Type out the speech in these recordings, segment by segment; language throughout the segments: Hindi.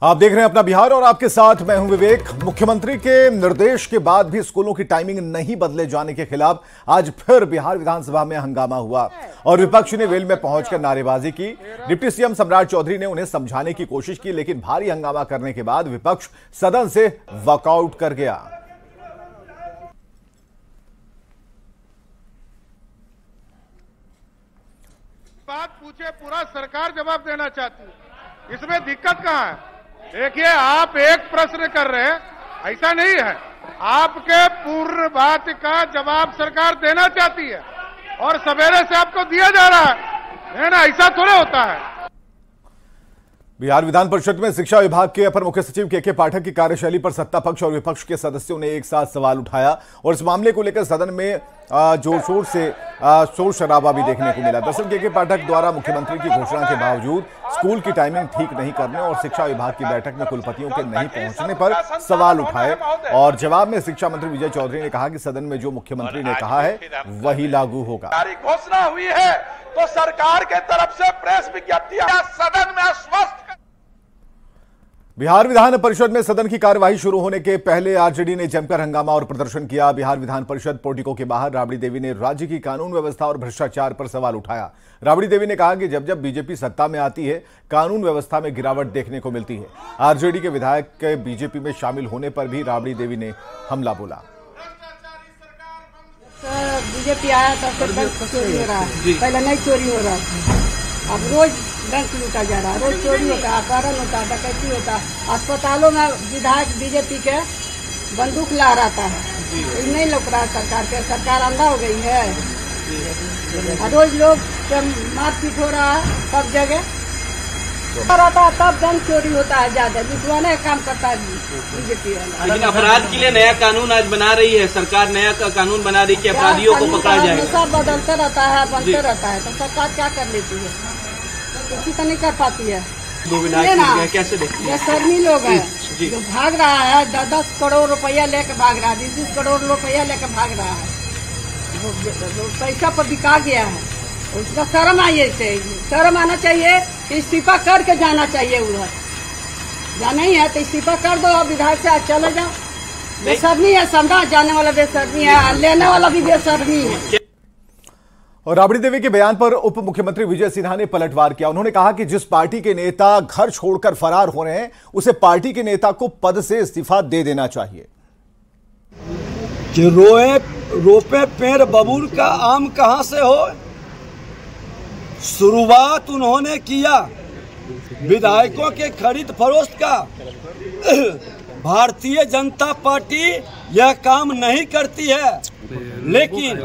आप देख रहे हैं अपना बिहार और आपके साथ मैं हूं विवेक। मुख्यमंत्री के निर्देश के बाद भी स्कूलों की टाइमिंग नहीं बदले जाने के खिलाफ आज फिर बिहार विधानसभा में हंगामा हुआ और विपक्ष ने वेल में पहुंचकर नारेबाजी की। डिप्टी सीएम सम्राट चौधरी ने उन्हें समझाने की कोशिश की, लेकिन भारी हंगामा करने के बाद विपक्ष सदन से वॉकआउट कर गया। बात पूछे पूरा सरकार जवाब देना चाहती है, इसमें दिक्कत कहां है? देखिए, आप एक प्रश्न कर रहे हैं, ऐसा नहीं है। आपके पूर्ण बात का जवाब सरकार देना चाहती है और सवेरे से आपको दिया जा रहा है ना, ऐसा थोड़ा होता है। बिहार विधान परिषद में शिक्षा विभाग के अपर मुख्य सचिव के पाठक की कार्यशैली पर सत्ता पक्ष और विपक्ष के सदस्यों ने एक साथ सवाल उठाया और इस मामले को लेकर सदन में जोर शोर से शोर शराबा भी देखने को मिला। दरअसल के पाठक द्वारा मुख्यमंत्री की घोषणा के बावजूद स्कूल की टाइमिंग ठीक नहीं करने और शिक्षा विभाग की बैठक में कुलपतियों के नहीं पहुंचने पर सवाल उठाए और जवाब में शिक्षा मंत्री विजय चौधरी ने कहा कि सदन में जो मुख्यमंत्री ने कहा है वही लागू होगा। घोषणा हुई है तो सरकार के तरफ से प्रेस विज्ञप्ति सदन में आश्वस्त। बिहार विधान परिषद में सदन की कार्यवाही शुरू होने के पहले आरजेडी ने जमकर हंगामा और प्रदर्शन किया। बिहार विधान परिषद पोर्टिको के बाहर राबड़ी देवी ने राज्य की कानून व्यवस्था और भ्रष्टाचार पर सवाल उठाया। राबड़ी देवी ने कहा कि जब जब बीजेपी सत्ता में आती है कानून व्यवस्था में गिरावट देखने को मिलती है। आरजेडी के विधायक के बीजेपी में शामिल होने पर भी राबड़ी देवी ने हमला बोला। बीजेपी आया था चोरी हो रहा है, पहले नहीं चोरी हो रहा था, अब रोज बैंक लूटा जा रहा है, रोज चोरी होता है, अपहरण होता है, डकैती होता है। अस्पतालों में विधायक बीजेपी के बंदूक लहराता है, नहीं लग रहा है सरकार के, सरकार अंधा हो गई है। रोज लोग मारपीट हो रहा है सब जगह रहता है, तब बैंक चोरी होता है ज्यादा, लिखवाने का काम करता है बीजेपी। लेकिन अपराध के लिए नया कानून आज बना रही है सरकार, नया कानून बना रही है कि अपराधियों को पकड़ा जाए। सब बदलते रहता है, बनते रहता है, तो सरकार क्या कर लेती है? कुछ तो नहीं कर पाती है। कैसे देखती है? शर्मी लोग हैं जो भाग रहा है, 10 करोड़ रुपया लेकर भाग रहा है, 20 करोड़ रुपया लेकर भाग रहा है, पैसा पर बिका गया है। उसका शर्म आइए चाहिए, शर्म आना चाहिए कि इस्तीफा करके जाना चाहिए। उधर जाना ही है तो इस्तीफा कर दो, अब विधायक से आज चले जाओ। बेशर्मी है, सम्राट जाने वाला बेशर्मी है, लेने वाला भी बेशर्मी है। और राबड़ी देवी के बयान पर उप मुख्यमंत्री विजय सिन्हा ने पलटवार किया। उन्होंने कहा कि जिस पार्टी के नेता घर छोड़कर फरार हो रहे हैं उसे पार्टी के नेता को पद से इस्तीफा दे देना चाहिए। कि रोपे पेड़ बबूल का आम कहां से हो। शुरुआत उन्होंने किया विधायकों के खरीद फरोख्त का। भारतीय जनता पार्टी यह काम नहीं करती है, लेकिन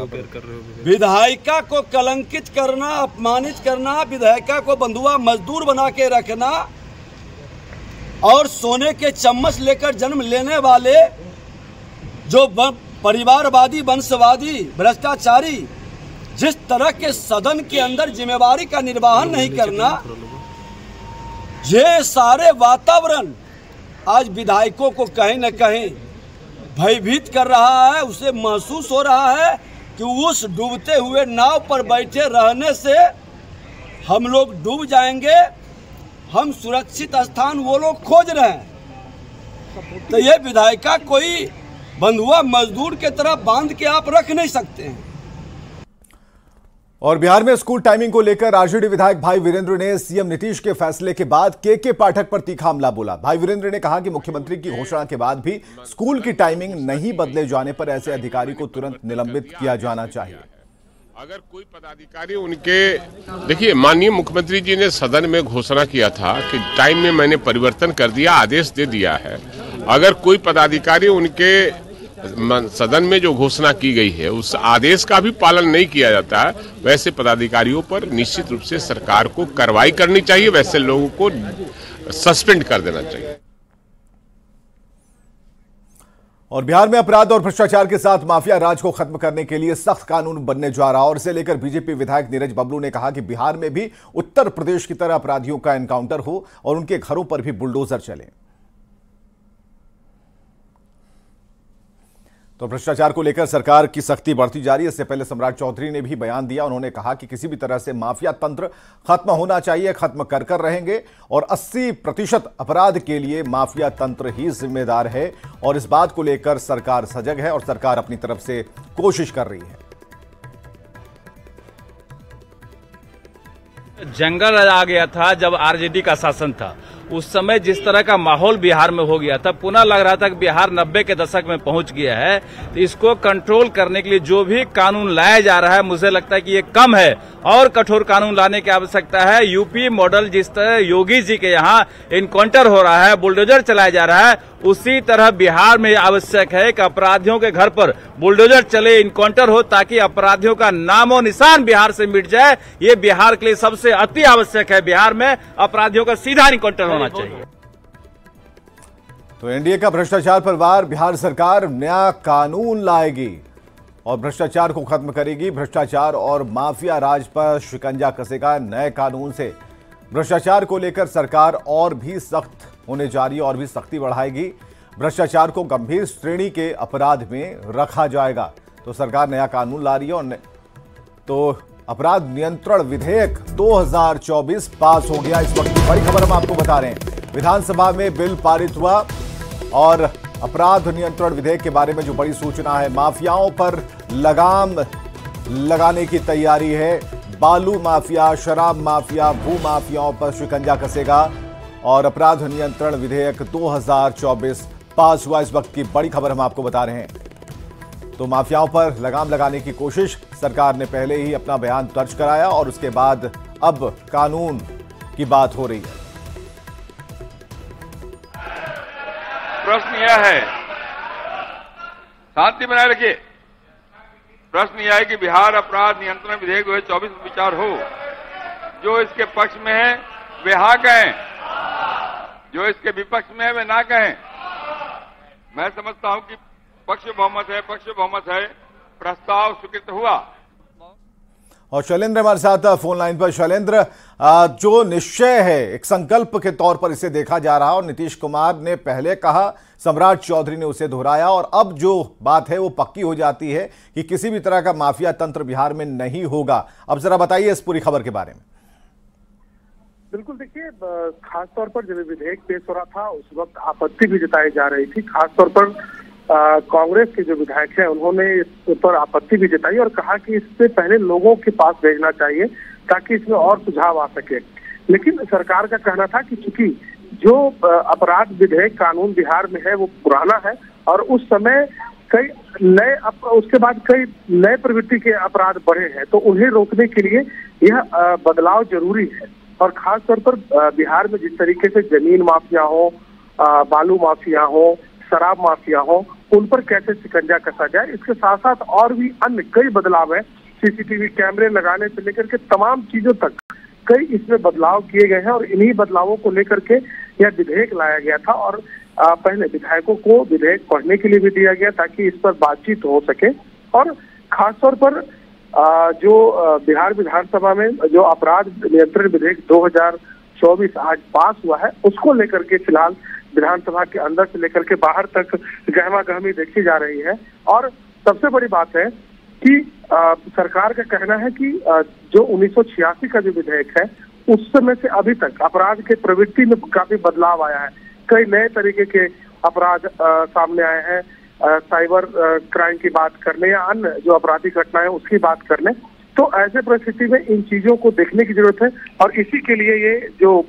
विधायिका को कलंकित करना, अपमानित करना, विधायिका को बंधुआ मजदूर बना के रखना और सोने के चम्मच लेकर जन्म लेने वाले जो परिवारवादी, वंशवादी, भ्रष्टाचारी जिस तरह के सदन के अंदर जिम्मेवारी का निर्वहन नहीं करना, ये सारे वातावरण आज विधायकों को कहीं न कहीं भयभीत कर रहा है। उसे महसूस हो रहा है कि उस डूबते हुए नाव पर बैठे रहने से हम लोग डूब जाएंगे, हम सुरक्षित स्थान वो लोग खोज रहे हैं। तो ये विधायिका कोई बंधुआ मजदूर के तरह बांध के आप रख नहीं सकते हैं। और बिहार में स्कूल टाइमिंग को लेकर आरजेडी विधायक भाई वीरेंद्र ने सीएम नीतीश के फैसले के बाद के पाठक पर तीखा हमला बोला। भाई वीरेंद्र ने कहा कि मुख्यमंत्री की घोषणा के बाद भी स्कूल की टाइमिंग नहीं बदले जाने पर ऐसे अधिकारी को तुरंत निलंबित किया जाना चाहिए। अगर कोई पदाधिकारी उनके, देखिए माननीय मुख्यमंत्री जी ने सदन में घोषणा किया था कि टाइम में मैंने परिवर्तन कर दिया, आदेश दे दिया है। अगर कोई पदाधिकारी उनके सदन में जो घोषणा की गई है उस आदेश का भी पालन नहीं किया जाता है, वैसे पदाधिकारियों पर निश्चित रूप से सरकार को कार्रवाई करनी चाहिए, वैसे लोगों को सस्पेंड कर देना चाहिए। और बिहार में अपराध और भ्रष्टाचार के साथ माफिया राज को खत्म करने के लिए सख्त कानून बनने जा रहा और इसे लेकर बीजेपी विधायक नीरज बबलू ने कहा कि बिहार में भी उत्तर प्रदेश की तरह अपराधियों का एनकाउंटर हो और उनके घरों पर भी बुलडोजर चले। तो भ्रष्टाचार को लेकर सरकार की सख्ती बढ़ती जा रही है। इससे पहले सम्राट चौधरी ने भी बयान दिया। उन्होंने कहा कि किसी भी तरह से माफिया तंत्र खत्म होना चाहिए, खत्म कर रहेंगे और 80% अपराध के लिए माफिया तंत्र ही जिम्मेदार है और इस बात को लेकर सरकार सजग है और सरकार अपनी तरफ से कोशिश कर रही है। जंगल आ गया था जब आरजेडी का शासन था, उस समय जिस तरह का माहौल बिहार में हो गया था, पुनः लग रहा था कि बिहार 90 के दशक में पहुंच गया है। तो इसको कंट्रोल करने के लिए जो भी कानून लाया जा रहा है, मुझे लगता है कि ये कम है और कठोर कानून लाने की आवश्यकता है। यूपी मॉडल जिस तरह योगी जी के यहाँ इनकाउंटर हो रहा है, बुलडोजर चलाया जा रहा है, उसी तरह बिहार में आवश्यक है कि अपराधियों के घर पर बुलडोजर चले, इनकाउंटर हो, ताकि अपराधियों का नामो निशान बिहार से मिट जाए। ये बिहार के लिए सबसे अति आवश्यक है। बिहार में अपराधियों का सीधा इनकाउंटर होना चाहिए। तो एनडीए का भ्रष्टाचार पर वार, बिहार सरकार नया कानून लाएगी और भ्रष्टाचार को खत्म करेगी। भ्रष्टाचार और माफिया राज पर शिकंजा कसेगा नए कानून से। भ्रष्टाचार को लेकर सरकार और भी सख्त होने जा रही है और भी सख्ती बढ़ाएगी। भ्रष्टाचार को गंभीर श्रेणी के अपराध में रखा जाएगा। तो सरकार नया कानून ला रही है और तो अपराध नियंत्रण विधेयक 2024 पास हो गया। इस वक्त की बड़ी खबर हम आपको बता रहे हैं। विधानसभा में बिल पारित हुआ और अपराध नियंत्रण विधेयक के बारे में जो बड़ी सूचना है, माफियाओं पर लगाम लगाने की तैयारी है। बालू माफिया, शराब माफिया, भू माफियाओं पर शिकंजा कसेगा और अपराध नियंत्रण विधेयक 2024 पास हुआ। इस वक्त की बड़ी खबर हम आपको बता रहे हैं। तो माफियाओं पर लगाम लगाने की कोशिश, सरकार ने पहले ही अपना बयान दर्ज कराया और उसके बाद अब कानून की बात हो रही है। प्रश्न यह है, शांति बनाए रखिए। प्रश्न यह है कि बिहार अपराध नियंत्रण विधेयक 2024 पर विचार हो। जो इसके पक्ष में है वे हाँ कहें, जो इसके विपक्ष में है वे ना कहें। मैं समझता हूं कि पक्ष बहुमत है, प्रस्ताव स्वीकृत हुआ। और शैलेंद्र हमारे साथ फोन लाइन पर। शैलेंद्र, जो निश्चय है एक संकल्प के तौर पर इसे देखा जा रहा है और नीतीश कुमार ने पहले कहा, सम्राट चौधरी ने उसे दोहराया और अब जो बात है वो पक्की हो जाती है कि किसी भी तरह का माफिया तंत्र बिहार में नहीं होगा। अब जरा बताइए इस पूरी खबर के बारे में। बिल्कुल, देखिए, खासतौर पर जब विधेयक पेश हो रहा था उस वक्त आपत्ति भी जताई जा रही थी। खासतौर पर कांग्रेस के जो विधायक हैं उन्होंने इस पर आपत्ति भी जताई और कहा कि इससे पहले लोगों के पास भेजना चाहिए ताकि इसमें और सुझाव आ सके। लेकिन सरकार का कहना था कि चूंकि जो अपराध विधेयक कानून बिहार में है वो पुराना है और उस समय कई नए, उसके बाद कई नए प्रवृत्ति के अपराध बढ़े हैं, तो उन्हें रोकने के लिए यह बदलाव जरूरी है। और खास तौर पर बिहार में जिस तरीके से जमीन माफिया हो, बालू माफिया हो, शराब माफिया हो, उन पर कैसे शिकंजा कसा जाए। इसके साथ साथ और भी अन्य कई बदलाव हैं। सीसीटीवी कैमरे लगाने से लेकर के तमाम चीजों तक कई इसमें बदलाव किए गए हैं और इन्हीं बदलावों को लेकर के यह विधेयक लाया गया था। और पहले विधायकों को विधेयक पढ़ने के लिए भी दिया गया ताकि इस पर बातचीत हो सके। और खासतौर पर जो बिहार विधानसभा में जो अपराध नियंत्रण विधेयक 2024 आज पास हुआ है, उसको लेकर के फिलहाल विधानसभा के अंदर से लेकर के बाहर तक गहमा गहमी देखी जा रही है। और सबसे बड़ी बात है कि सरकार का कहना है कि जो 1986 का जो विधेयक है उस समय से अभी तक अपराध के प्रवृत्ति में काफी बदलाव आया है। कई नए तरीके के अपराध सामने आए हैं। साइबर क्राइम की बात करने या अन्य जो आपराधिक घटनाएं उसकी बात करने, तो ऐसे परिस्थिति में इन चीजों को देखने की जरूरत है और इसी के लिए ये जो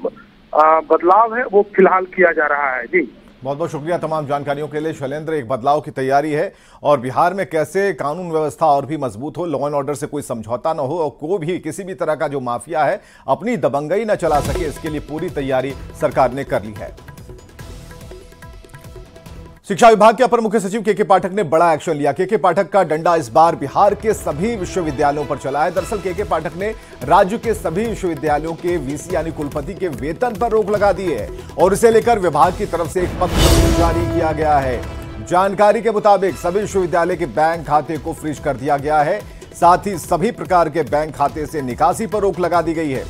बदलाव है वो फिलहाल किया जा रहा है। जी, बहुत बहुत शुक्रिया तमाम जानकारियों के लिए शैलेंद्र। एक बदलाव की तैयारी है और बिहार में कैसे कानून व्यवस्था और भी मजबूत हो, लॉ एंड ऑर्डर से कोई समझौता न हो और कोई भी किसी भी तरह का जो माफिया है अपनी दबंगई न चला सके, इसके लिए पूरी तैयारी सरकार ने कर ली है। शिक्षा विभाग के अपर मुख्य सचिव के पाठक ने बड़ा एक्शन लिया। के पाठक का डंडा इस बार बिहार के सभी विश्वविद्यालयों पर चला है। दरअसल के पाठक ने राज्य के सभी विश्वविद्यालयों के वीसी यानी कुलपति के वेतन पर रोक लगा दी है और इसे लेकर विभाग की तरफ से एक पत्र जारी किया गया है। जानकारी के मुताबिक सभी विश्वविद्यालय के बैंक खाते को फ्रीज कर दिया गया है। साथ ही सभी प्रकार के बैंक खाते से निकासी पर रोक लगा दी गई है।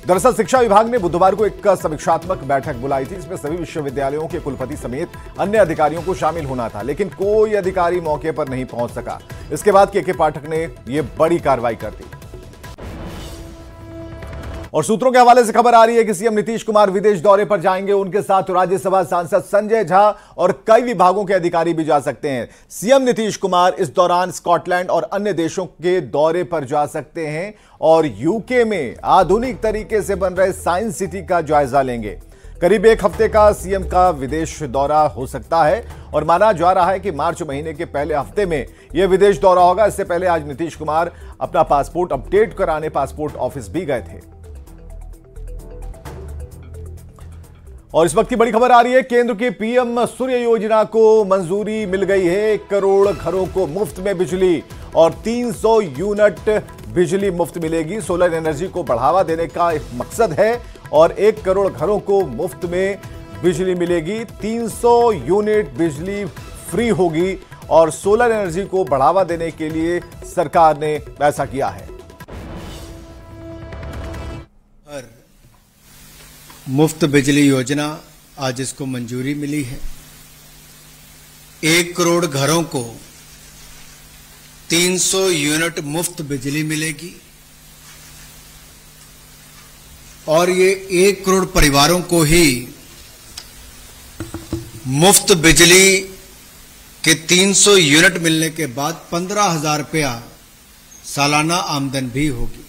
दरअसल शिक्षा विभाग ने बुधवार को एक समीक्षात्मक बैठक बुलाई थी, इसमें सभी विश्वविद्यालयों के कुलपति समेत अन्य अधिकारियों को शामिल होना था, लेकिन कोई अधिकारी मौके पर नहीं पहुंच सका। इसके बाद के पाठक ने यह बड़ी कार्रवाई कर दी। और सूत्रों के हवाले से खबर आ रही है कि सीएम नीतीश कुमार विदेश दौरे पर जाएंगे। उनके साथ राज्यसभा सांसद संजय झा और कई विभागों के अधिकारी भी जा सकते हैं। सीएम नीतीश कुमार इस दौरान स्कॉटलैंड और अन्य देशों के दौरे पर जा सकते हैं और यूके में आधुनिक तरीके से बन रहे साइंस सिटी का जायजा लेंगे। करीब एक हफ्ते का सीएम का विदेश दौरा हो सकता है और माना जा रहा है कि मार्च महीने के पहले हफ्ते में यह विदेश दौरा होगा। इससे पहले आज नीतीश कुमार अपना पासपोर्ट अपडेट कराने पासपोर्ट ऑफिस भी गए थे। और इस वक्त की बड़ी खबर आ रही है, केंद्र की पीएम सूर्य योजना को मंजूरी मिल गई है। 1 करोड़ घरों को मुफ्त में बिजली और 300 यूनिट बिजली मुफ्त मिलेगी। सोलर एनर्जी को बढ़ावा देने का एक मकसद है और 1 करोड़ घरों को मुफ्त में बिजली मिलेगी। 300 यूनिट बिजली फ्री होगी और सोलर एनर्जी को बढ़ावा देने के लिए सरकार ने ऐसा किया है। मुफ्त बिजली योजना आज इसको मंजूरी मिली है। 1 करोड़ घरों को 300 यूनिट मुफ्त बिजली मिलेगी और ये 1 करोड़ परिवारों को ही मुफ्त बिजली के 300 यूनिट मिलने के बाद 15,000 रुपया सालाना आमदन भी होगी।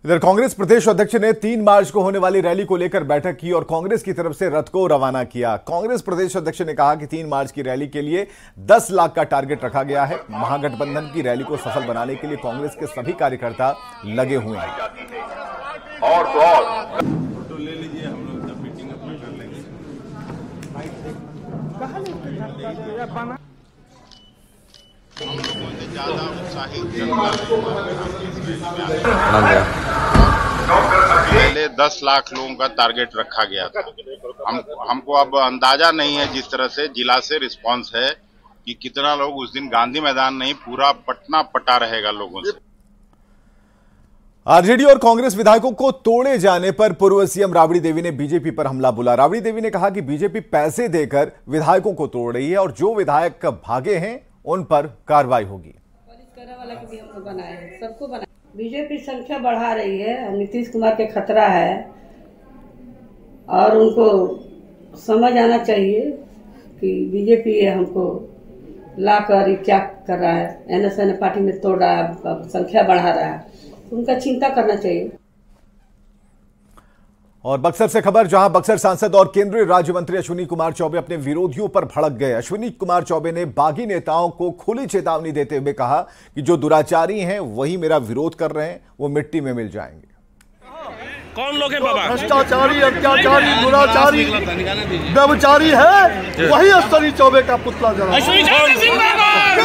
इधर कांग्रेस प्रदेश अध्यक्ष ने 3 मार्च को होने वाली रैली को लेकर बैठक की और कांग्रेस की तरफ से रथ को रवाना किया। कांग्रेस प्रदेश अध्यक्ष ने कहा कि 3 मार्च की रैली के लिए 10 लाख का टारगेट रखा गया है। महागठबंधन की रैली को सफल बनाने के लिए कांग्रेस के सभी कार्यकर्ता लगे हुए हैं। पहले 10 लाख लोगों का टारगेट रखा गया था। हमको अब अंदाजा नहीं है जिस तरह से जिला से रिस्पांस है कि कितना लोग उस दिन गांधी मैदान नहीं पूरा पटना पटा रहेगा लोगों से। आरजेडी और कांग्रेस विधायकों को तोड़े जाने पर पूर्व सीएम राबड़ी देवी ने बीजेपी पर हमला बोला। राबड़ी देवी ने कहा कि बीजेपी पैसे देकर विधायकों को तोड़ रही है और जो विधायक भागे हैं उन पर कार्रवाई होगी। वाला को भी हम लोग बनाए हैं, सबको बनाए। बीजेपी संख्या बढ़ा रही है, नीतीश कुमार के खतरा है और उनको समझ आना चाहिए कि बीजेपी हमको लाकर क्या कर रहा है, एनएसएन पार्टी में तोड़ रहा है, संख्या बढ़ा रहा है, उनका चिंता करना चाहिए। और बक्सर से खबर, जहां बक्सर सांसद और केंद्रीय राज्य मंत्री अश्विनी कुमार चौबे अपने विरोधियों पर भड़क गए। अश्विनी कुमार चौबे ने बागी नेताओं को खुली चेतावनी देते हुए कहा कि जो दुराचारी हैं वही मेरा विरोध कर रहे हैं, वो मिट्टी में मिल जाएंगे। कौन लोग हैं बाबा? भ्रष्टाचारी, अत्याचारी, दुराचारी, व्यभिचारी है वही अश्विनी चौबे का पुतला जला।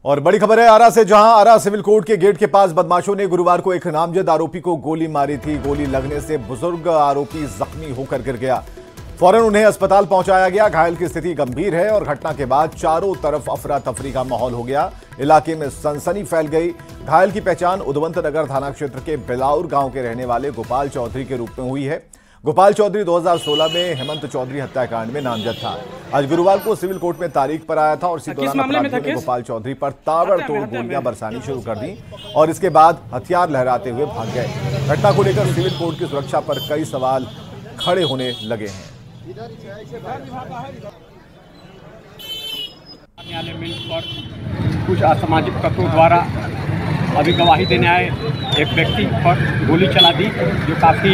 और बड़ी खबर है आरा से, जहां आरा सिविल कोर्ट के गेट के पास बदमाशों ने गुरुवार को एक नामजद आरोपी को गोली मारी थी। गोली लगने से बुजुर्ग आरोपी जख्मी होकर गिर गया। फौरन उन्हें अस्पताल पहुंचाया गया। घायल की स्थिति गंभीर है और घटना के बाद चारों तरफ अफरा तफरी का माहौल हो गया। इलाके में सनसनी फैल गई। घायल की पहचान उदवंत नगर थाना क्षेत्र के बिलाउर गांव के रहने वाले गोपाल चौधरी के रूप में हुई है। गोपाल चौधरी 2016 में हेमंत चौधरी हत्याकांड में नामजद था। आज गुरुवार को सिविल कोर्ट में तारीख पर आया था और इसी दौरान अपराधियों ने गोपाल चौधरी पर ताबड़तोड़ गोलियां बरसानी शुरू कर दी और इसके बाद हथियार लहराते हुए भाग गए। घटना को लेकर सिविल कोर्ट की सुरक्षा पर कई सवाल खड़े होने लगे हैं। न्यायालय में पर कुछ असामाजिक तत्वों द्वारा अभी गवाही देने आए एक व्यक्ति पर गोली चला दी, जो काफ़ी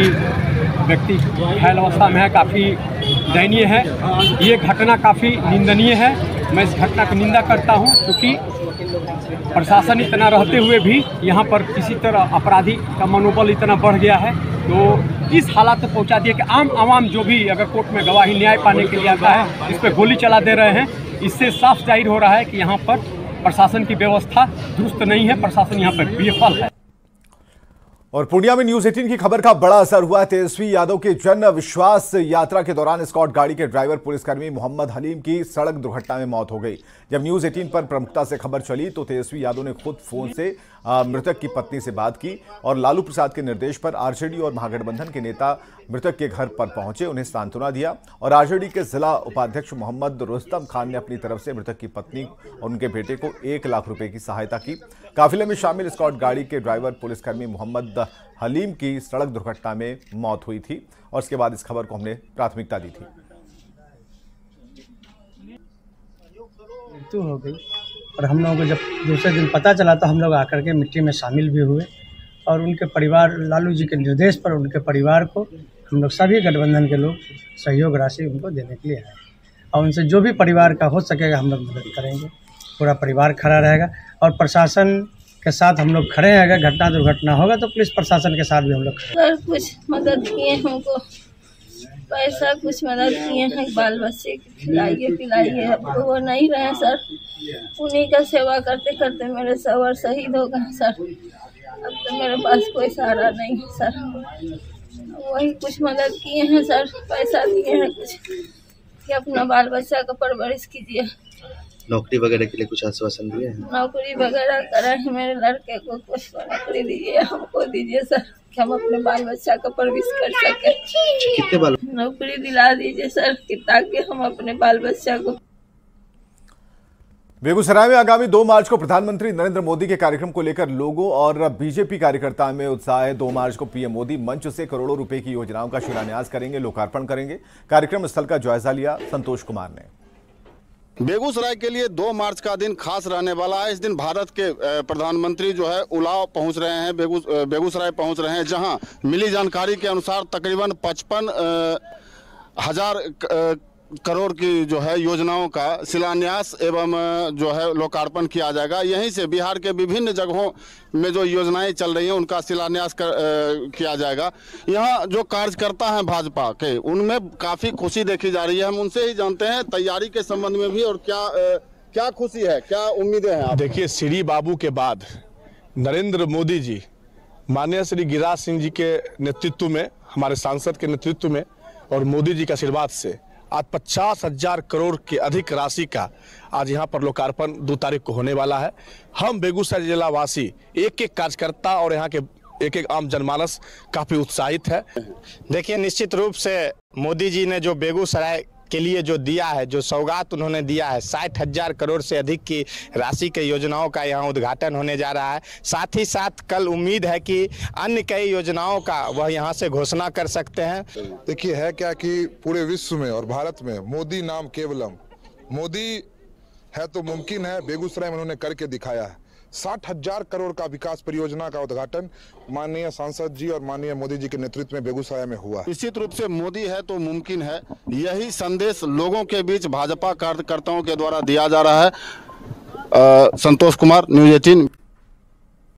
व्यक्ति घायल अवस्था में है, काफ़ी दयनीय है। ये घटना काफ़ी निंदनीय है। मैं इस घटना की निंदा करता हूं, क्योंकि प्रशासन इतना रहते हुए भी यहाँ पर किसी तरह अपराधी का मनोबल इतना बढ़ गया है, तो इस हालात तक पहुँचा दिया कि आम आवाम जो भी अगर कोर्ट में गवाही न्याय पाने के लिए आता है, इस पर गोली चला दे रहे हैं। इससे साफ जाहिर हो रहा है कि यहाँ पर प्रशासन की व्यवस्था दुरुस्त नहीं है, प्रशासन यहाँ पर विफल है। और पूर्णिया में न्यूज 18 की खबर का बड़ा असर हुआ। तेजस्वी यादव के जन विश्वास यात्रा के दौरान स्कॉट गाड़ी के ड्राइवर पुलिसकर्मी मोहम्मद हलीम की सड़क दुर्घटना में मौत हो गई। जब न्यूज 18 पर प्रमुखता से खबर चली तो तेजस्वी यादव ने खुद फोन से मृतक की पत्नी से बात की और लालू प्रसाद के निर्देश पर आरजेडी और महागठबंधन के नेता मृतक के घर पर पहुंचे, उन्हें सांत्वना दिया और आरजेडी के जिला उपाध्यक्ष मोहम्मद रुस्तम खान ने अपनी तरफ से मृतक की पत्नी और उनके बेटे को 1 लाख रुपए की सहायता की। काफिले में शामिल स्कॉट गाड़ी के ड्राइवर पुलिसकर्मी मोहम्मद हलीम की सड़क दुर्घटना में मौत हुई थी और इसके बाद इस खबर को हमने प्राथमिकता दी थी। मृत्यु हो गई और हम लोगों को जब दूसरे दिन पता चला तो हम लोग आकर के मिट्टी में शामिल भी हुए और उनके परिवार, लालू जी के निर्देश पर उनके परिवार को हम लोग सभी गठबंधन के लोग सहयोग राशि उनको देने के लिए आए और उनसे जो भी परिवार का हो सकेगा हम लोग मदद करेंगे। पूरा परिवार खड़ा रहेगा और प्रशासन के साथ हम लोग खड़े हैं। अगर घटना दुर्घटना होगा तो पुलिस प्रशासन के साथ भी हम लोग सर कुछ मदद किए, हमको पैसा कुछ मदद किए हैं, बाल बच्चे की खिलाइए पिलाइए। अब तो वो नहीं रहे सर, उन्हीं का सेवा करते करते मेरे सवर शहीद हो गए सर। अब तो मेरे पास कोई सहारा नहीं है सर, वही कुछ मदद किए हैं सर, पैसा दिए हैं कुछ कि अपना बाल बच्चा का परवरिश कीजिए। नौकरी वगैरह के लिए कुछ आश्वासन दिए हैं? नौकरी वगैरह करा है, मेरे लड़के को कुछ नौकरी दीजिए, हमको दीजिए सर कि हम अपने बाल बच्चा का परवरिश कर सके। कितने बाल? नौकरी दिला दीजिए सर कि ताकि हम अपने बाल बच्चा को। बेगूसराय में आगामी 2 मार्च को प्रधानमंत्री नरेंद्र मोदी के कार्यक्रम को लेकर लोगों और बीजेपी कार्यकर्ताओं में उत्साह है। 2 मार्च को पीएम मोदी मंच से करोड़ों रुपए की योजनाओं का शिलान्यास करेंगे, लोकार्पण करेंगे। कार्यक्रम स्थल का जायजा लिया संतोष कुमार ने। बेगूसराय के लिए 2 मार्च का दिन खास रहने वाला है। इस दिन भारत के प्रधानमंत्री जो है उलाव पहुंच रहे हैं, बेगूसराय पहुंच रहे हैं, जहां मिली जानकारी के अनुसार तकरीबन 55,000 करोड़ की जो है योजनाओं का शिलान्यास एवं जो है लोकार्पण किया जाएगा। यहीं से बिहार के विभिन्न जगहों में जो योजनाएं चल रही हैं उनका शिलान्यास किया जाएगा। यहाँ जो कार्यकर्ता हैं भाजपा के, उनमें काफ़ी खुशी देखी जा रही है। हम उनसे ही जानते हैं तैयारी के संबंध में भी और क्या खुशी है, क्या उम्मीदें हैं। देखिए, श्री बाबू के बाद नरेंद्र मोदी जी, माननीय श्री गिरिराज सिंह जी के नेतृत्व में, हमारे सांसद के नेतृत्व में और मोदी जी के आशीर्वाद से आज 50,000 करोड़ के अधिक राशि का आज यहाँ पर लोकार्पण 2 तारीख को होने वाला है। हम बेगूसराय जिला वासी, एक एक कार्यकर्ता और यहाँ के एक एक आम जनमानस काफी उत्साहित है। देखिए, निश्चित रूप से मोदी जी ने जो बेगूसराय के लिए जो दिया है, जो सौगात उन्होंने दिया है, 60,000 करोड़ से अधिक की राशि के योजनाओं का यहाँ उद्घाटन होने जा रहा है। साथ ही साथ कल उम्मीद है कि अन्य कई योजनाओं का वह यहाँ से घोषणा कर सकते हैं। देखिए, है क्या कि पूरे विश्व में और भारत में मोदी नाम केवलम, मोदी है तो मुमकिन है। बेगूसराय में उन्होंने करके दिखाया है। 60,000 करोड़ का विकास परियोजना का उद्घाटन माननीय सांसद जी और माननीय मोदी जी के नेतृत्व में बेगूसराय में हुआ। निश्चित रूप से मोदी है तो मुमकिन है, यही संदेश लोगों के बीच भाजपा कार्यकर्ताओं के द्वारा दिया जा रहा है। संतोष कुमार, न्यूज 18।